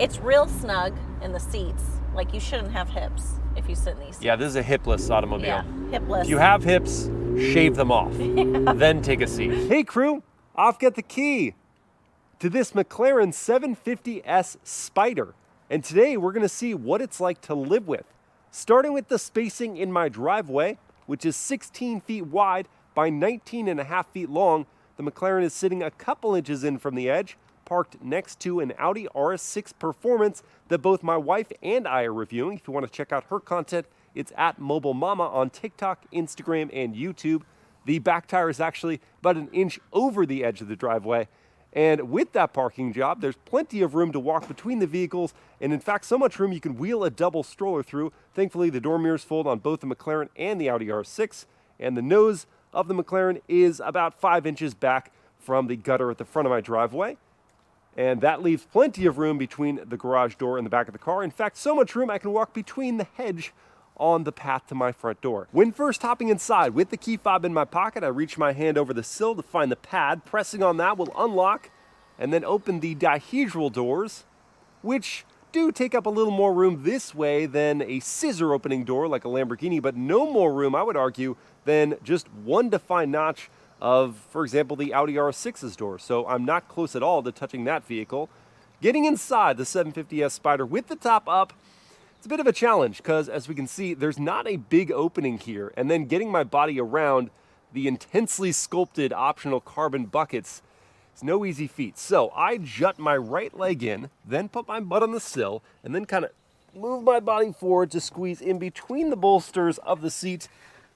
It's real snug in the seats. Like, you shouldn't have hips if you sit in these seats. Yeah, this is a hipless automobile. Yeah, hipless. If you have hips, shave them off, then take a seat. Hey crew, I've got the key to this McLaren 750S Spider. And today we're gonna see what it's like to live with. Starting with the spacing in my driveway, which is 16 feet wide by 19.5 feet long. The McLaren is sitting a couple inches in from the edge, parked next to an Audi RS6 Performance that both my wife and I are reviewing. If you want to check out her content, it's at Mobile Mama on TikTok, Instagram, and YouTube. The back tire is actually about an inch over the edge of the driveway. And with that parking job, there's plenty of room to walk between the vehicles, and in fact, so much room you can wheel a double stroller through. Thankfully, the door mirrors fold on both the McLaren and the Audi R6, and the nose of the McLaren is about 5 inches back from the gutter at the front of my driveway. And that leaves plenty of room between the garage door and the back of the car. In fact, so much room I can walk between the hedge on the path to my front door. When first hopping inside with the key fob in my pocket, I reach my hand over the sill to find the pad. Pressing on that will unlock and then open the dihedral doors, which do take up a little more room this way than a scissor opening door like a Lamborghini, but no more room, I would argue, than just one defined notch of, for example, the Audi R6's door. So I'm not close at all to touching that vehicle. Getting inside the 750S Spider with the top up, it's a bit of a challenge because, as we can see, there's not a big opening here, and then getting my body around the intensely sculpted optional carbon buckets is no easy feat. So I jut my right leg in, then put my butt on the sill, and then kind of move my body forward to squeeze in between the bolsters of the seat.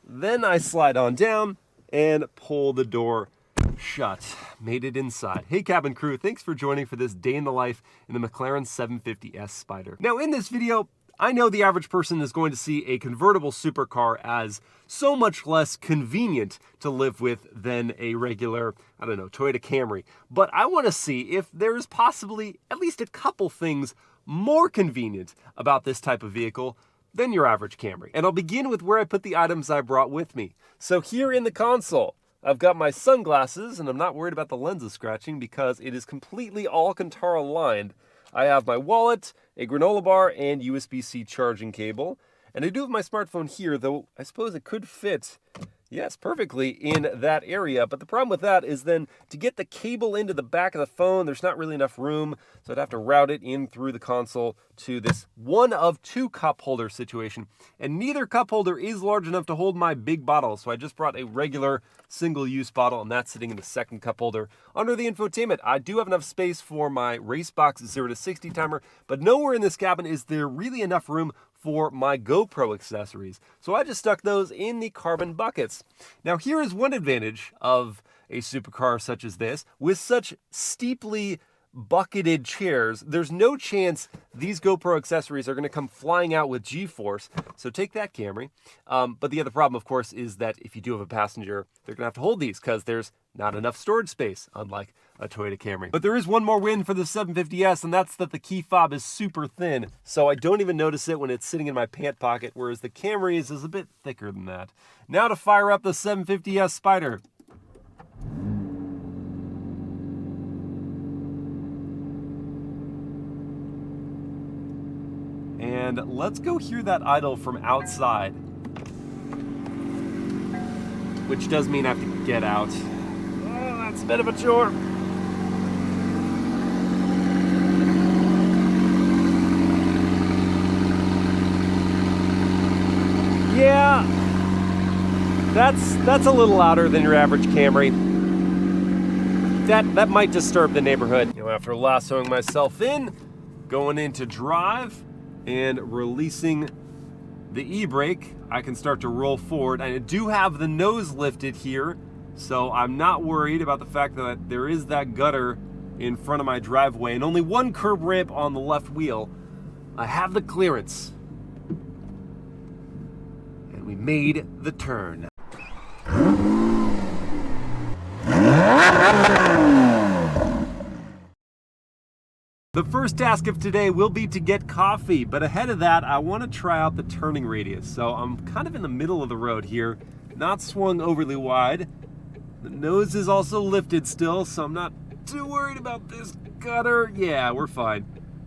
Then I slide on down and pull the door shut. Made it inside. Hey cabin crew, thanks for joining for this day in the life in the McLaren 750S Spider. Now in this video, I know the average person is going to see a convertible supercar as so much less convenient to live with than a regular, I don't know, Toyota Camry. But I want to see if there is possibly at least a couple things more convenient about this type of vehicle than your average Camry. And I'll begin with where I put the items I brought with me. So here in the console, I've got my sunglasses, and I'm not worried about the lenses scratching because it is completely Alcantara lined. I have my wallet, a granola bar, and USB-C charging cable. And I do have my smartphone here, though I suppose it could fit, yes, perfectly in that area. But the problem with that is then to get the cable into the back of the phone, there's not really enough room. So I'd have to route it in through the console to this one of two cup holder situation. And neither cup holder is large enough to hold my big bottle. So I just brought a regular single-use bottle, and that's sitting in the second cup holder. Under the infotainment, I do have enough space for my Racebox 0 to 60 timer, but nowhere in this cabin is there really enough room for my GoPro accessories. So I just stuck those in the carbon buckets. Now here is one advantage of a supercar such as this. With such steeply bucketed chairs, there's no chance these GoPro accessories are going to come flying out with G-force. So take that, Camry. But the other problem, of course, is that if you do have a passenger, they're going to have to hold these because there's not enough storage space, unlike a Toyota Camry. But there is one more win for the 750S, and that's that the key fob is super thin. So I don't even notice it when it's sitting in my pant pocket, whereas the Camry's is a bit thicker than that. Now to fire up the 750S Spider. And let's go hear that idle from outside, which does mean I have to get out. Oh, that's a bit of a chore. Yeah, that's a little louder than your average Camry. That might disturb the neighborhood. You know, after lassoing myself in, going into drive, and releasing the e-brake, I can start to roll forward. I do have the nose lifted here, so I'm not worried about the fact that there is that gutter in front of my driveway and only one curb ramp on the left wheel. I have the clearance. And we made the turn. The first task of today will be to get coffee, but ahead of that, I want to try out the turning radius. So I'm kind of in the middle of the road here, not swung overly wide. The nose is also lifted still, so I'm not too worried about this gutter. Yeah, we're fine.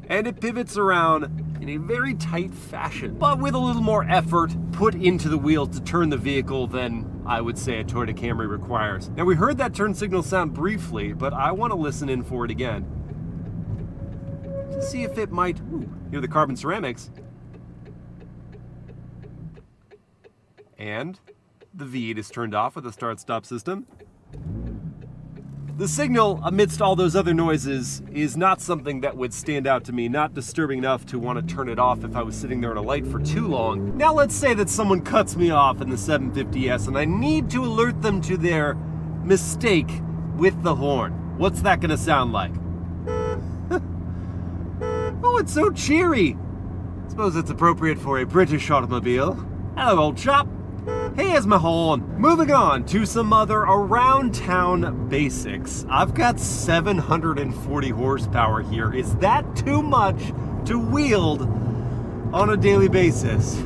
and it pivots around in a very tight fashion, but with a little more effort put into the wheel to turn the vehicle than I would say a Toyota Camry requires. Now we heard that turn signal sound briefly, but I want to listen in for it again to see if it might hear the carbon ceramics. And the V8 is turned off with the start-stop system. The signal, amidst all those other noises, is not something that would stand out to me, not disturbing enough to want to turn it off if I was sitting there at a light for too long. Now let's say that someone cuts me off in the 750S and I need to alert them to their mistake with the horn. What's that going to sound like? Oh, it's so cheery. I suppose it's appropriate for a British automobile. Hello, old chap. Here's my horn. Moving on to some other around town basics. I've got 740 horsepower here. Is that too much to wield on a daily basis?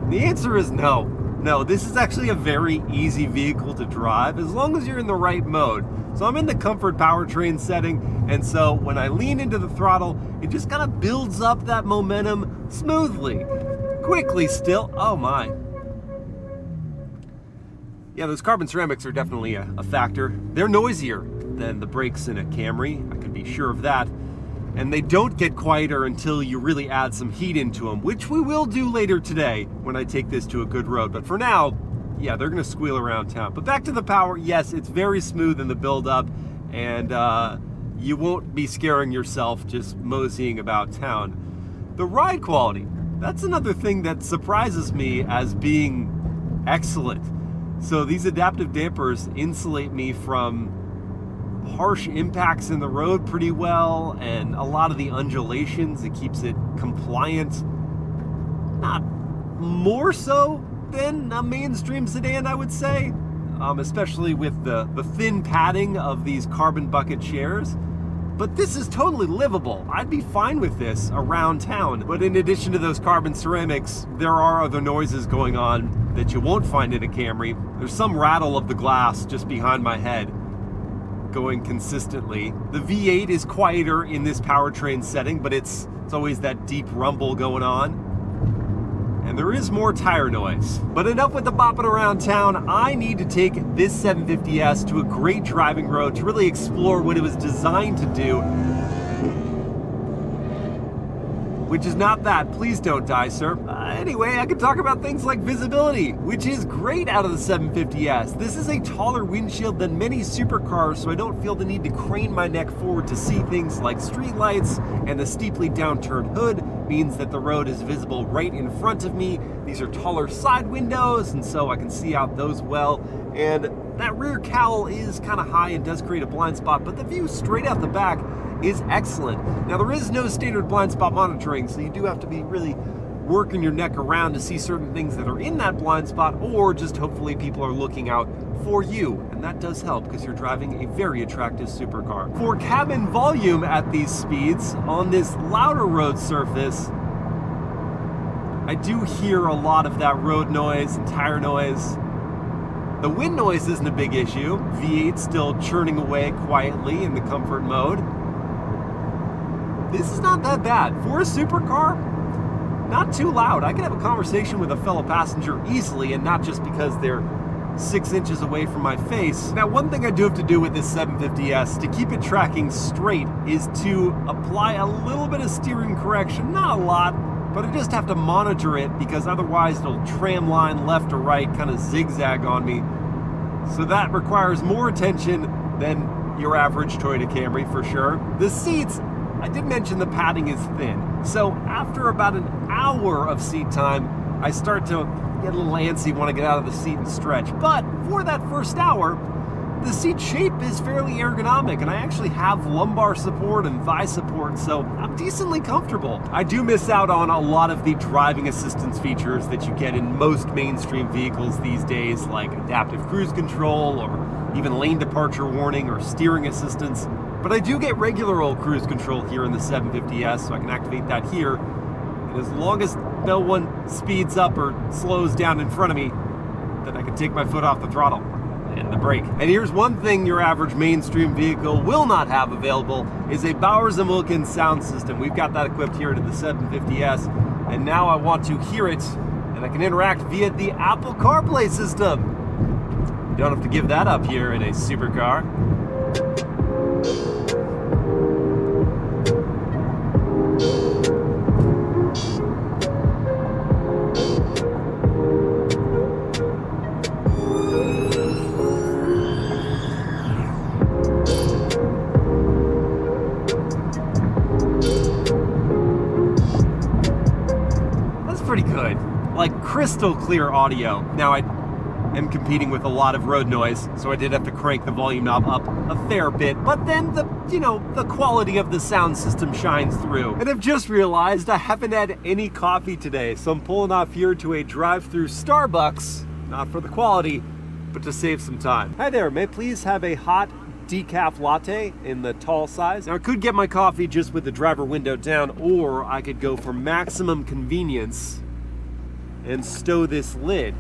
The answer is no. No, this is actually a very easy vehicle to drive as long as you're in the right mode. So I'm in the comfort powertrain setting, and so when I lean into the throttle, it just kind of builds up that momentum smoothly. Quickly still. Oh my. Yeah, those carbon ceramics are definitely a factor. They're noisier than the brakes in a Camry, I can be sure of that. And they don't get quieter until you really add some heat into them, which we will do later today when I take this to a good road. But for now, yeah, they're gonna squeal around town. But back to the power, yes, it's very smooth in the build-up, and you won't be scaring yourself just moseying about town. The ride quality, that's another thing that surprises me as being excellent. So these adaptive dampers insulate me from harsh impacts in the road pretty well, and a lot of the undulations, it keeps it compliant. Not more so than a mainstream sedan, I would say, especially with the thin padding of these carbon bucket chairs. But this is totally livable. I'd be fine with this around town. But in addition to those carbon ceramics, there are other noises going on that you won't find in a Camry. There's some rattle of the glass just behind my head going consistently. The V8 is quieter in this powertrain setting, but it's always that deep rumble going on. And there is more tire noise. But enough with the bopping around town. I need to take this 750S to a great driving road to really explore what it was designed to do. Which is not that. Please don't die, sir. Anyway, I could talk about things like visibility, which is great out of the 750S. This is a taller windshield than many supercars, so I don't feel the need to crane my neck forward to see things like streetlights, and the steeply downturned hood means that the road is visible right in front of me. These are taller side windows, and so I can see out those well. And that rear cowl is kind of high and does create a blind spot, but the view straight out the back is excellent. Now, there is no standard blind spot monitoring, so you do have to be really working your neck around to see certain things that are in that blind spot, or just hopefully people are looking out for you, and that does help because you're driving a very attractive supercar. For cabin volume at these speeds, on this louder road surface, I do hear a lot of that road noise and tire noise. The wind noise isn't a big issue. V8 still churning away quietly in the comfort mode. This is not that bad. For a supercar, not too loud. I can have a conversation with a fellow passenger easily, and not just because they're 6 inches away from my face. Now, one thing I do have to do with this 750S to keep it tracking straight is to apply a little bit of steering correction. Not a lot, but I just have to monitor it because otherwise it'll tram line left or right, kind of zigzag on me. So that requires more attention than your average Toyota Camry for sure. The seats, I did mention the padding is thin. So after about an hour of seat time, I start to get a little antsy, want to get out of the seat and stretch. But for that first hour, the seat shape is fairly ergonomic, and I actually have lumbar support and thigh support, so I'm decently comfortable. I do miss out on a lot of the driving assistance features that you get in most mainstream vehicles these days, like adaptive cruise control, or even lane departure warning, or steering assistance. But I do get regular old cruise control here in the 750S, so I can activate that here. And as long as no one speeds up or slows down in front of me, then I can take my foot off the throttle. and the brake. And here's one thing your average mainstream vehicle will not have available is a Bowers & Wilkins sound system. We've got that equipped here into the 750S, and now I want to hear it, and I can interact via the Apple CarPlay system. You don't have to give that up here in a supercar. Pretty good, like crystal clear audio. Now I am competing with a lot of road noise, so I did have to crank the volume knob up a fair bit, but then the quality of the sound system shines through. And I've just realized I haven't had any coffee today, so I'm pulling off here to a drive-through Starbucks, not for the quality, but to save some time. Hi there, may I please have a hot decaf latte in the tall size? Now I could get my coffee just with the driver window down, or I could go for maximum convenience and stow this lid.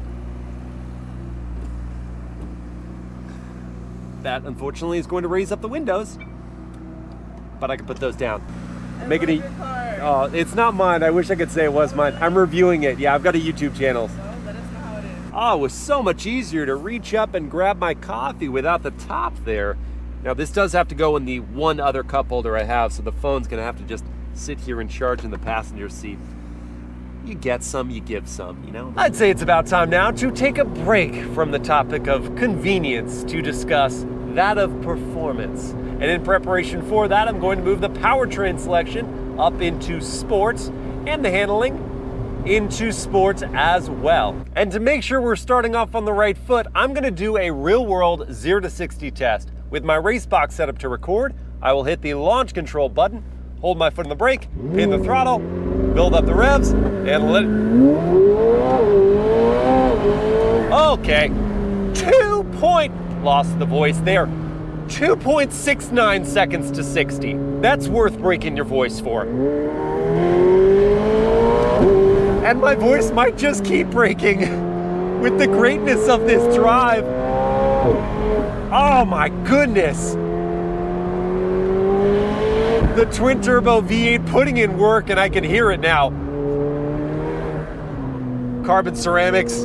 That unfortunately is going to raise up the windows, but I can put those down. Make it oh, it's not mine. I wish I could say it was mine. I'm reviewing it. Yeah, I've got a YouTube channel. Let us know how it is. Oh, it was so much easier to reach up and grab my coffee without the top there. Now this does have to go in the one other cup holder I have, so the phone's gonna have to just sit here and charge in the passenger seat. You get some, you give some, you know? I'd say it's about time now to take a break from the topic of convenience to discuss that of performance. And in preparation for that, I'm going to move the powertrain selection up into sports and the handling into sports as well. And to make sure we're starting off on the right foot, I'm gonna do a real-world 0 to 60 test. With my race box set up to record, I will hit the launch control button, hold my foot on the brake, pin the throttle, build up the revs, and let it... Okay, lost the voice there. 2.69 seconds to 60. That's worth breaking your voice for. And my voice might just keep breaking with the greatness of this drive. Oh my goodness. The twin turbo V8 putting in work, and I can hear it now. Carbon ceramics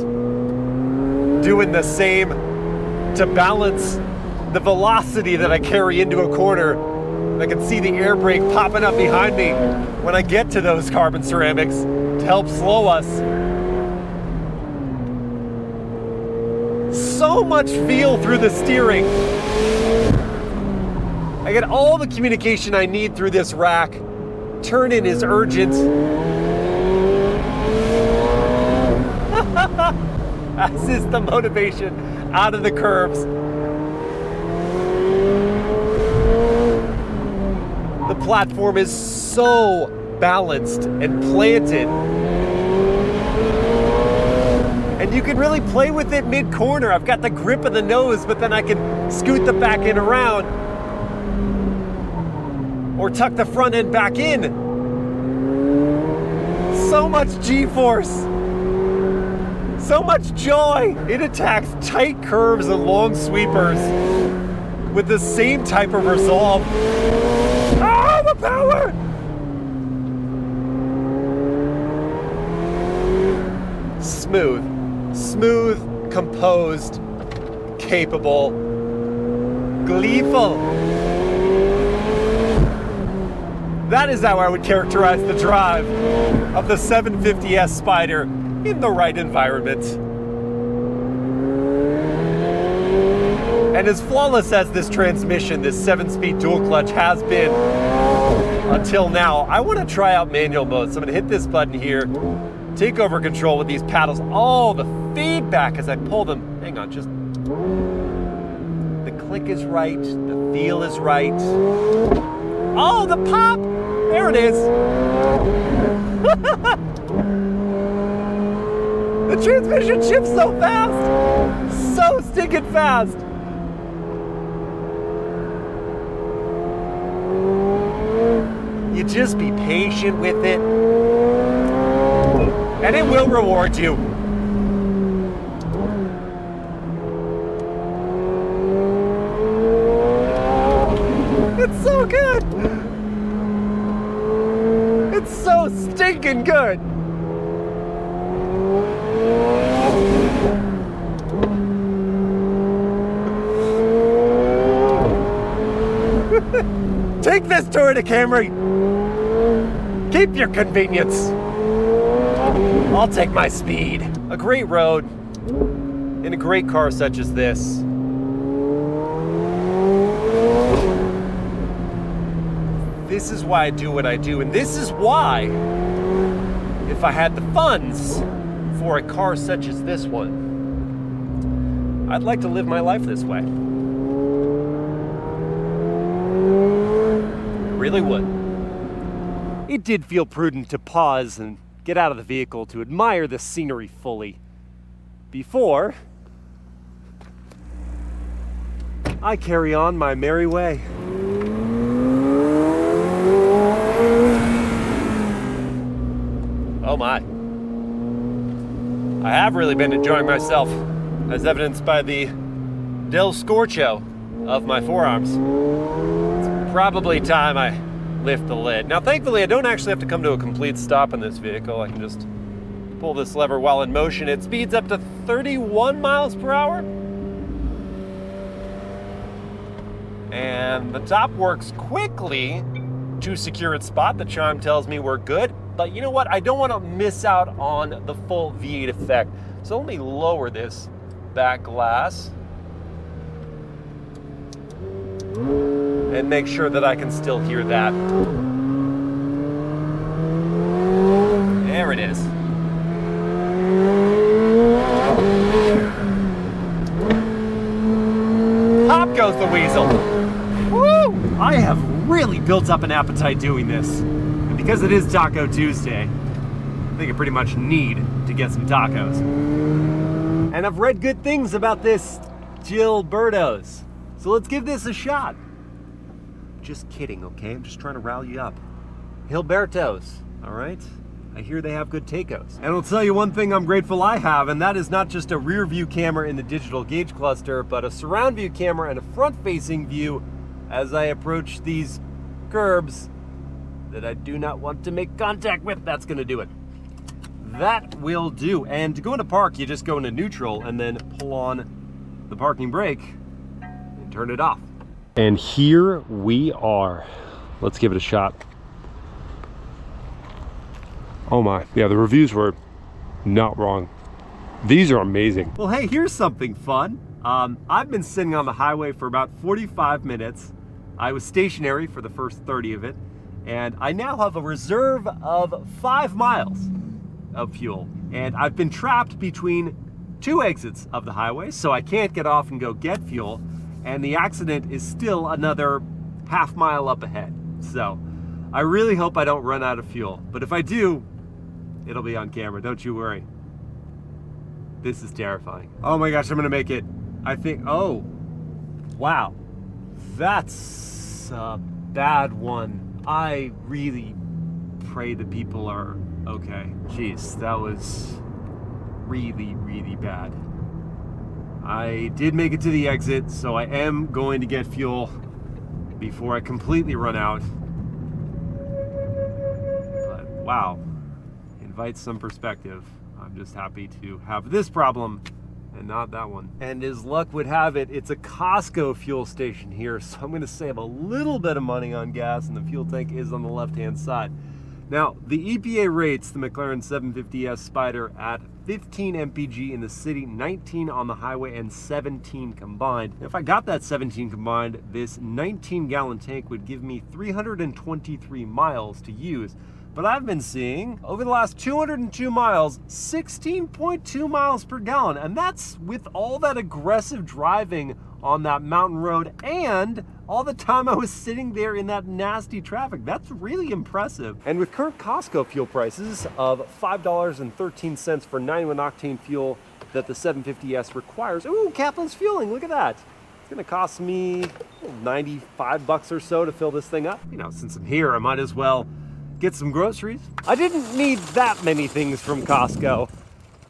doing the same to balance the velocity that I carry into a corner. I can see the air brake popping up behind me when I get to those carbon ceramics to help slow us. So much feel through the steering. I get all the communication I need through this rack. Turn-in is urgent. As is the motivation out of the curves. The platform is so balanced and planted. And you can really play with it mid-corner. I've got the grip of the nose, but then I can scoot the back end around or tuck the front end back in. So much G-force. So much joy. It attacks tight curves and long sweepers with the same type of resolve. Oh, the power! Smooth. Smooth, composed, capable, gleeful. That is how I would characterize the drive of the 750S Spider in the right environment. And as flawless as this transmission, this 7-speed dual clutch has been until now, I want to try out manual mode. So I'm going to hit this button here, take over control with these paddles. Oh, the feedback as I pull them. Hang on, just... The click is right, the feel is right. Oh, the pop! There it is. The transmission shifts so fast. So stinking fast. You just be patient with it, and it will reward you. so good. It's so stinking good. Take this Toyota Camry. Keep your convenience. I'll take my speed. A great road in a great car such as this. This is why I do what I do, and this is why, if I had the funds for a car such as this one, I'd like to live my life this way. Really would. It did feel prudent to pause and get out of the vehicle to admire the scenery fully before I carry on my merry way. Oh my. I have really been enjoying myself, as evidenced by the Del Scorcho of my forearms. Probably time I lift the lid. Now, thankfully, I don't actually have to come to a complete stop in this vehicle. I can just pull this lever while in motion. It speeds up to 31 miles per hour. And the top works quickly to secure its spot. The chime tells me we're good. But you know what? I don't want to miss out on the full V8 effect. So let me lower this back glass and make sure that I can still hear that. There it is. Pop goes the weasel. Woo! I have really built up an appetite doing this. And because it is Taco Tuesday, I think I pretty much need to get some tacos. And I've read good things about this Gilberto's. So let's give this a shot. Just kidding, okay? I'm just trying to rile you up. Gilberto's, all right? I hear they have good tacos. And I'll tell you one thing I'm grateful I have, and that is not just a rear view camera in the digital gauge cluster, but a surround view camera and a front-facing view as I approach these curbs that I do not want to make contact with. That's gonna do it. That will do. And to go into park, you just go into neutral and then pull on the parking brake and turn it off. And here we are. Let's give it a shot. Oh my, yeah, the reviews were not wrong. These are amazing. Well, hey, here's something fun. I've been sitting on the highway for about 45 minutes. I was stationary for the first 30 of it, and I now have a reserve of 5 miles of fuel. And I've been trapped between 2 exits of the highway, so I can't get off and go get fuel. And the accident is still another half mile up ahead. So I really hope I don't run out of fuel. But if I do, it'll be on camera, don't you worry. This is terrifying. Oh my gosh, I'm gonna make it. I think, oh, wow. That's a bad one. I really pray that people are okay. Jeez, that was really, really bad. I did make it to the exit, so I am going to get fuel before I completely run out. But wow, invites some perspective. I'm just happy to have this problem and not that one. And as luck would have it, it's a Costco fuel station here, so I'm gonna save a little bit of money on gas, and the fuel tank is on the left-hand side. Now, the EPA rates the McLaren 750S Spider at 15 mpg in the city, 19 on the highway, and 17 combined. If I got that 17 combined, this 19-gallon tank would give me 323 miles to use. But I've been seeing, over the last 202 miles, 16.2 miles per gallon. And that's with all that aggressive driving on that mountain road and all the time I was sitting there in that nasty traffic. That's really impressive. And with current Costco fuel prices of $5.13 for 91 octane fuel that the 750S requires. Ooh, Kaplan's Fueling, look at that. It's gonna cost me $95 or so to fill this thing up. You know, since I'm here, I might as well get some groceries. I didn't need that many things from Costco,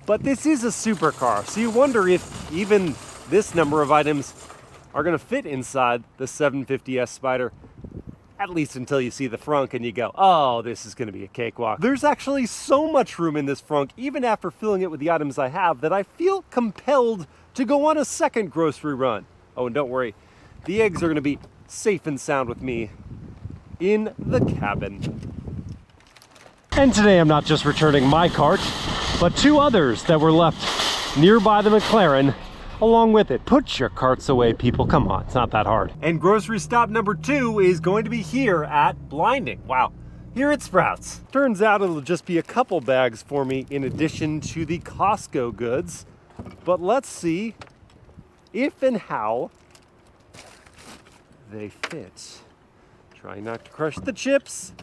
but this is a supercar, so you wonder if even this number of items are gonna fit inside the 750S Spider. At least until you see the frunk and you go, oh, this is gonna be a cakewalk. There's actually so much room in this frunk, even after filling it with the items I have, that I feel compelled to go on a second grocery run. Oh, and don't worry, the eggs are gonna be safe and sound with me in the cabin. And today I'm not just returning my cart, but 2 others that were left nearby the McLaren along with it. Put your carts away, people. Come on, it's not that hard. And grocery stop number 2 is going to be here at Blinding. Wow, here at Sprouts. Turns out it'll just be a couple bags for me in addition to the Costco goods. But let's see if and how they fit. Try not to crush the chips.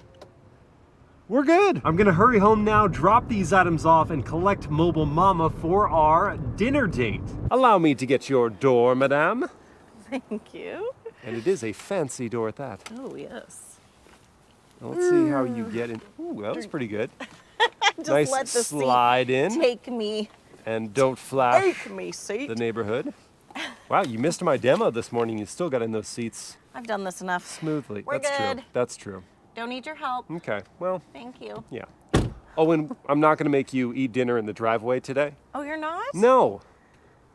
We're good. I'm gonna hurry home now, drop these items off, and collect Mobile Mama for our dinner date. Allow me to get your door, madame. Thank you. And it is a fancy door at that. Oh, yes. Now let's see how you get in. Ooh, that was pretty good. Just Nice let the slide seat in. Take me. And don't flash Take me, seat. the neighborhood. Wow, you missed my demo this morning. You still got in those seats I've done this enough. smoothly. We're That's good. true. That's true. Don't need your help. Okay, well, Thank you. yeah. Oh, and I'm not gonna make you eat dinner in the driveway today. Oh, you're not? No.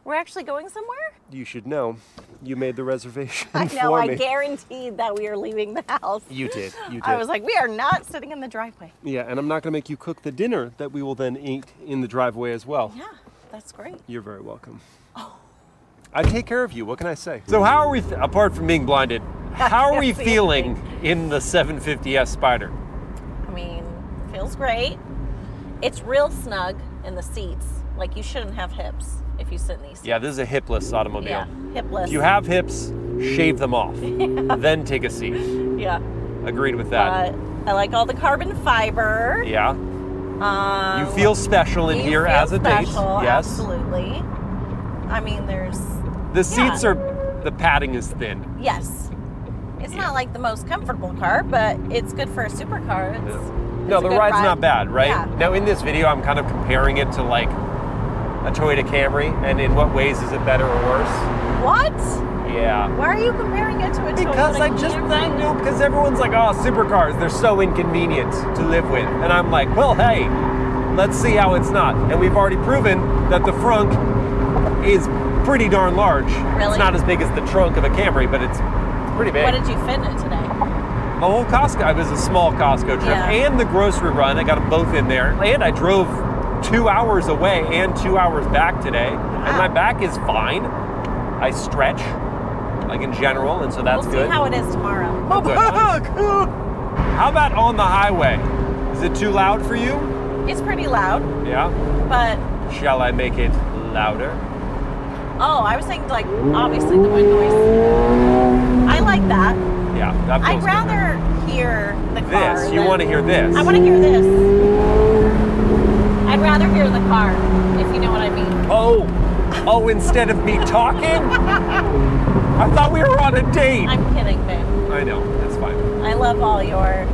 We're actually going somewhere? You should know. You made the reservation I know, for I me. guaranteed that we are leaving the house. You did. You did. I was like, we are not sitting in the driveway. Yeah, and I'm not gonna make you cook the dinner that we will then eat in the driveway as well. Yeah, that's great. You're very welcome. I take care of you. What can I say? So how are we, apart from being blinded, how are we See feeling in the 750S Spider? I mean, feels great. It's real snug in the seats. Like, you shouldn't have hips if you sit in these seats. Yeah, this is a hipless automobile. Yeah, hipless. If you have hips, shave them off. Then take a seat. Yeah. Agreed with that. I like all the carbon fiber. Yeah. You feel special in You here feel as a date. special, Yes. Absolutely. I mean, there's... The seats Yeah. are, the padding is thin. Yes. It's not like the most comfortable car, but it's good for a supercar. No, it's the a good ride's ride. not bad, right? Yeah. Now in this video, I'm kind of comparing it to like a Toyota Camry, and in what ways is it better or worse? What? Yeah. Why are you comparing it to a Because Toyota I know, because everyone's like, oh, supercars, they're so inconvenient to live with. And I'm like, well, hey, let's see how it's not. And we've already proven that the frunk is pretty darn large. Really? It's not as big as the trunk of a Camry, but it's pretty big. What did you fit in it today? The whole Costco, it was a small Costco trip, Yeah. and the grocery run, I got them both in there. And I drove 2 hours away and 2 hours back today, and my back is fine. I stretch, like in general, and so that's We'll good. see how it is tomorrow. Oh, good. How about on the highway? Is it too loud for you? It's pretty loud, Yeah. but Shall I make it louder? oh, I was thinking like obviously the wind noise. I like that. Yeah, that feels I'd good. rather hear the car. This, you than- want to hear this? I want to hear this. I'd rather hear the car, if you know what I mean. Oh, instead of me talking? I thought we were on a date. I'm kidding, babe. I know, that's fine. I love all your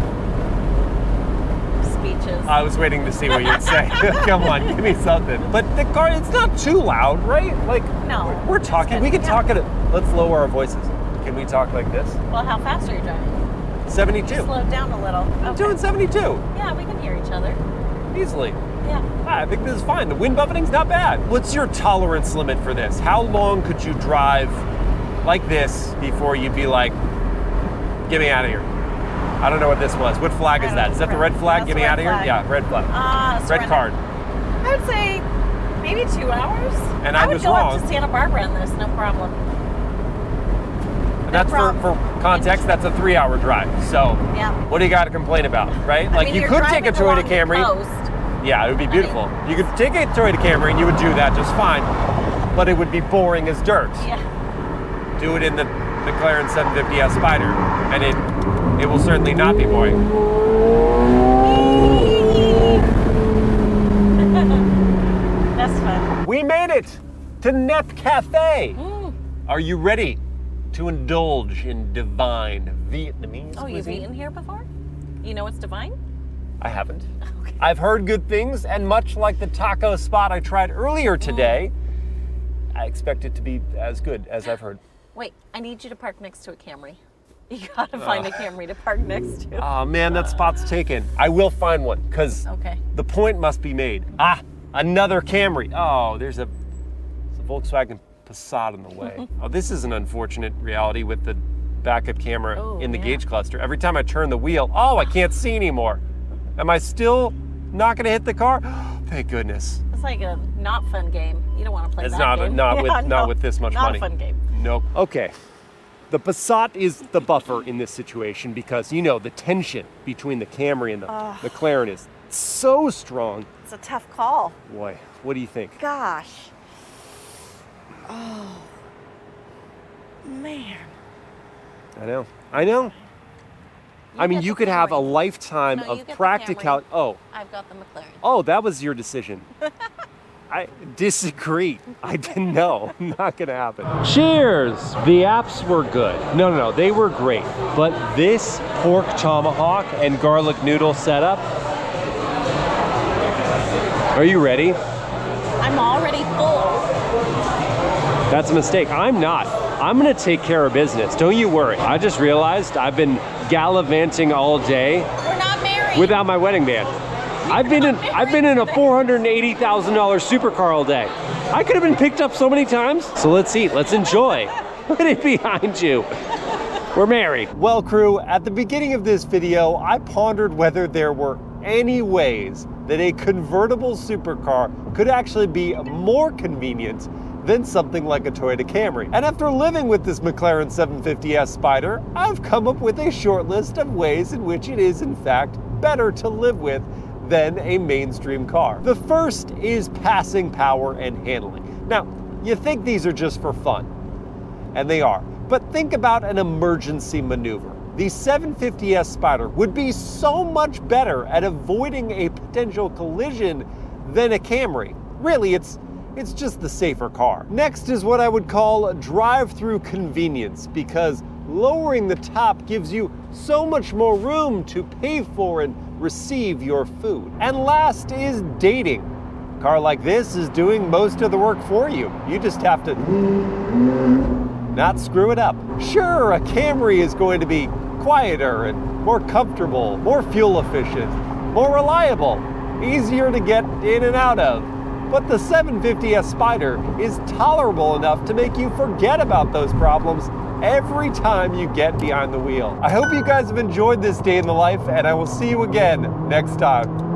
speeches. I was waiting to see what you'd say. Come on, give me something. But the car, it's not too loud, right? Like, No, we're it's talking. good. We can Yeah. talk at it. Let's lower our voices. Can we talk like this? Well, how fast are you driving? 72. Slow it down a little. I'm Okay. doing 72. Yeah, we can hear each other. Easily. Yeah. I think this is fine. The wind buffeting's not bad. What's your tolerance limit for this? How long could you drive like this before you'd be like, get me out of here? I don't know what this was. What flag is I that? don't Is that the know. red flag? That's Get the me red out of here? flag. Yeah, red flag. Red Surrender. card. I would say maybe 2 hours. And I would was go wrong. up to Santa Barbara in this, no problem. And that's for context, that's a 3-hour drive. So Yeah. what do you got to complain about, right? I Like mean, you you're could take a driving Toyota along the Camry. coast. Yeah, it would be beautiful. You could take a Toyota Camry and you would do that just fine, but it would be boring as dirt. Yeah. Do it in the McLaren 750S Spider, and it will certainly not be boring. That's fun. We made it to Nep Cafe. Mm. Are you ready to indulge in divine Vietnamese Oh, you've cuisine? eaten here before? You know what's divine? I haven't. Okay. I've heard good things, and much like the taco spot I tried earlier today, I expect it to be as good as I've heard. Wait, I need you to park next to a Camry. You gotta find a Camry to park next to. Oh man, that spot's taken. I will find one, because Okay. the point must be made. Ah, another Camry. Oh, there's a Volkswagen Passat in the way. Oh, this is an unfortunate reality with the backup camera in the gauge cluster. Every time I turn the wheel, oh, I can't see anymore. Am I still not gonna hit the car? Thank goodness. It's like a not fun game. You don't want to play It's that game. not with this much money. Not a fun game. Nope. Okay. The Passat is the buffer in this situation because, you know, the tension between the Camry and the McLaren is so strong. It's a tough call. Boy, what do you think? Gosh. Oh, man. I know. I mean, you could have a lifetime of practical. Oh, I've got the McLaren. oh, that was your decision. I disagree. I didn't know. Not gonna happen. Cheers! The apps were good. No, they were great. But this pork tomahawk and garlic noodle setup. Are you ready? I'm already full. That's a mistake. I'm not. I'm gonna take care of business. Don't you worry. I just realized I've been gallivanting all day We're not married. without my wedding band. I've been in a $480,000 supercar all day. I could have been picked up so many times. So let's eat, let's enjoy. Look at it behind you. We're married. Well, crew, at the beginning of this video, I pondered whether there were any ways that a convertible supercar could actually be more convenient than something like a Toyota Camry. And after living with this McLaren 750S Spider, I've come up with a short list of ways in which it is in fact better to live with than a mainstream car. The first is passing power and handling. Now, you think these are just for fun, and they are, but think about an emergency maneuver. The 750S Spider would be so much better at avoiding a potential collision than a Camry. Really, it's just the safer car. Next is what I would call drive-through convenience, because lowering the top gives you so much more room to pay for and receive your food. And last is dating. A car like this is doing most of the work for you. You just have to not screw it up. Sure, a Camry is going to be quieter and more comfortable, more fuel efficient, more reliable, easier to get in and out of. But the 750S Spider is tolerable enough to make you forget about those problems every time you get behind the wheel. I hope you guys have enjoyed this day in the life, and I will see you again next time.